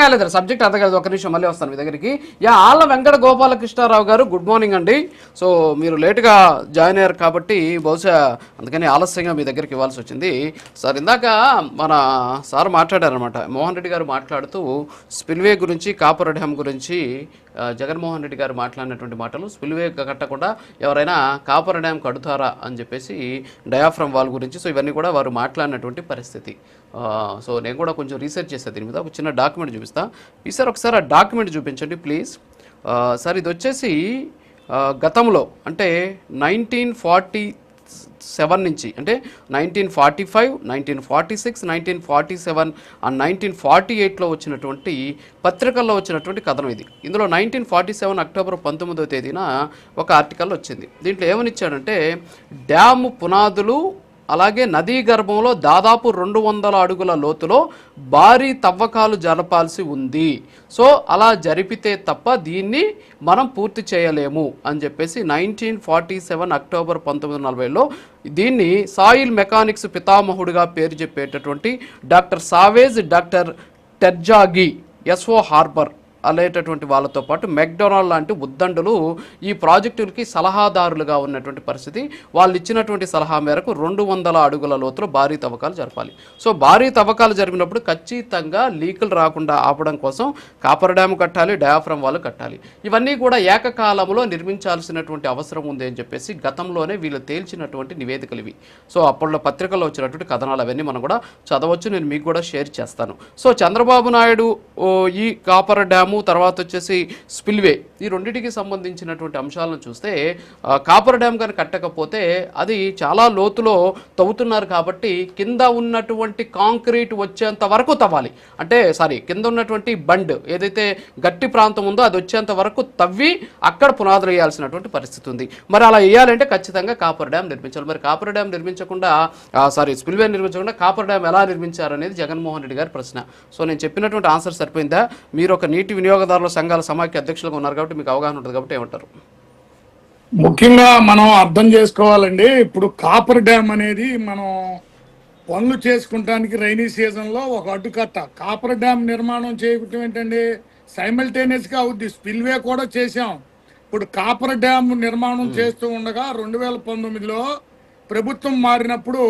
కాలేదు సబ్జెక్ట్ అర్థం కాలేదు. ఒక నిమిషం మళ్ళీ వస్తాను మీ దగ్గరికి. ఆళ్ళ వెంకట గోపాలకృష్ణారావు గారు గుడ్ మార్నింగ్ అండి. సో మీరు లేట్గా జాయిన్ అయ్యారు కాబట్టి బహుశా అందుకని ఆలస్యంగా మీ దగ్గరికి ఇవ్వాల్సి వచ్చింది. సార్ ఇందాక మన సార్ మాట్లాడారనమాట, మోహన్ రెడ్డి గారు మాట్లాడుతూ స్పిల్వే గురించి, కాపర్ డ్యామ్ గురించి జగన్మోహన్ రెడ్డి గారు మాట్లాడినటువంటి మాటలు, స్పిల్వే కట్టకుండా ఎవరైనా కాపర్ డ్యామ్ కడుతారా అని చెప్పేసి, డయాఫ్రమ్ వాల్ గురించి, సో ఇవన్నీ కూడా వారు మాట్లాడినటువంటి పరిస్థితి. సో నేను కూడా కొంచెం రీసెర్చ్ చేస్తాను దీని మీద. ఒక చిన్న డాక్యుమెంట్ చూపిస్తా. ఈసారి ఒకసారి ఆ డాక్యుమెంట్ చూపించండి ప్లీజ్. సార్ ఇది వచ్చేసి గతంలో అంటే 1947 నుంచి, అంటే 1945, 1946, 1947 అండ్ 1948లో వచ్చినటువంటి పత్రికల్లో వచ్చినటువంటి కథనం ఇది. ఇందులో 1947 అక్టోబర్ 19వ తేదీన ఒక ఆర్టికల్ వచ్చింది. దీంట్లో ఏమనిచ్చాడంటే, డ్యాము పునాదులు అలాగే నదీ గర్భంలో దాదాపు 200 అడుగుల లోతులో భారీ తవ్వకాలు జరపాల్సి ఉంది. సో అలా జరిపితే తప్ప దీన్ని మనం పూర్తి చేయలేము అని చెప్పేసి 1947 అక్టోబర్ 1940లో దీన్ని సాయిల్ మెకానిక్స్ పితామహుడిగా పేరు చెప్పేటటువంటి doctor Savage, doctor Terzaghi, S O Harbor అనేటటువంటి వాళ్ళతో పాటు మెక్డొనాల్డ్ లాంటి ఉద్దండులు ఈ ప్రాజెక్టులకి సలహాదారులుగా ఉన్నటువంటి పరిస్థితి. వాళ్ళు ఇచ్చినటువంటి సలహా మేరకు 200 అడుగుల లోతులో భారీ తవ్వకాలు జరపాలి. సో భారీ తవ్వకాలు జరిపినప్పుడు ఖచ్చితంగా లీకులు రాకుండా ఆపడం కోసం కాపర్ డ్యాము కట్టాలి, డయాఫ్రమ్ వాళ్ళు కట్టాలి. ఇవన్నీ కూడా ఏకకాలంలో నిర్మించాల్సినటువంటి అవసరం ఉంది అని చెప్పేసి గతంలోనే వీళ్ళు తేల్చినటువంటి నివేదికలు ఇవి. సో అప్పట్లో పత్రికల్లో వచ్చినటువంటి కథనాలు అవన్నీ మనం కూడా చదవచ్చు, నేను మీకు కూడా షేర్ చేస్తాను. సో చంద్రబాబు నాయుడు ఈ కాపర్ డ్యాము తర్వాత వచ్చేసి స్పిల్వే, ఈ రెండింటికి సంబంధించినటువంటి అంశాలను చూస్తే కాపర్ డ్యామ్ కానీ కట్టకపోతే అది చాలా లోతులో తవ్వుతున్నారు కాబట్టి కింద ఉన్నటువంటి కాంక్రీట్ వచ్చేంత వరకు తవ్వాలి. అంటే కింద ఉన్నటువంటి బండ్ ఏదైతే గట్టి ప్రాంతం ఉందో అది వచ్చేంత వరకు తవ్వి అక్కడ పునాదులు వేయాల్సినటువంటి పరిస్థితి ఉంది. మరి అలా వేయాలంటే ఖచ్చితంగా కాపర్ డ్యామ్ నిర్మించాలి. మరి కాపర్ డ్యామ్ నిర్మించకుండా స్పిల్వే నిర్మించకుండా కాపర్ డ్యామ్ ఎలా నిర్మించారనేది జగన్మోహన్ రెడ్డి గారి ప్రశ్న. సో నేను చెప్పినటువంటి ఆన్సర్ సరిపోయిందా? మీరు ఒక నీటి వినియోగదారుల సంఘాల సమాఖ్య అధ్యక్షులుగా ఉన్నారు కాబట్టి మీకు అవగాహన ఉంటుంది కాబట్టి ఏమంటారు? ముఖ్యంగా మనం అర్థం చేసుకోవాలండి, ఇప్పుడు కాపర్ డ్యామ్ అనేది మనం పనులు చేసుకుంటానికి రైనీ సీజన్ లో ఒక అడ్డుకట్ట. కాపర్ డ్యామ్ నిర్మాణం చేయటం ఏంటండి, సైమల్టేనియస్ గా అవుద్ది. స్పిల్వే కూడా చేశాం. ఇప్పుడు కాపర్ డ్యామ్ నిర్మాణం చేస్తూ ఉండగా 2019లో ప్రభుత్వం మారినప్పుడు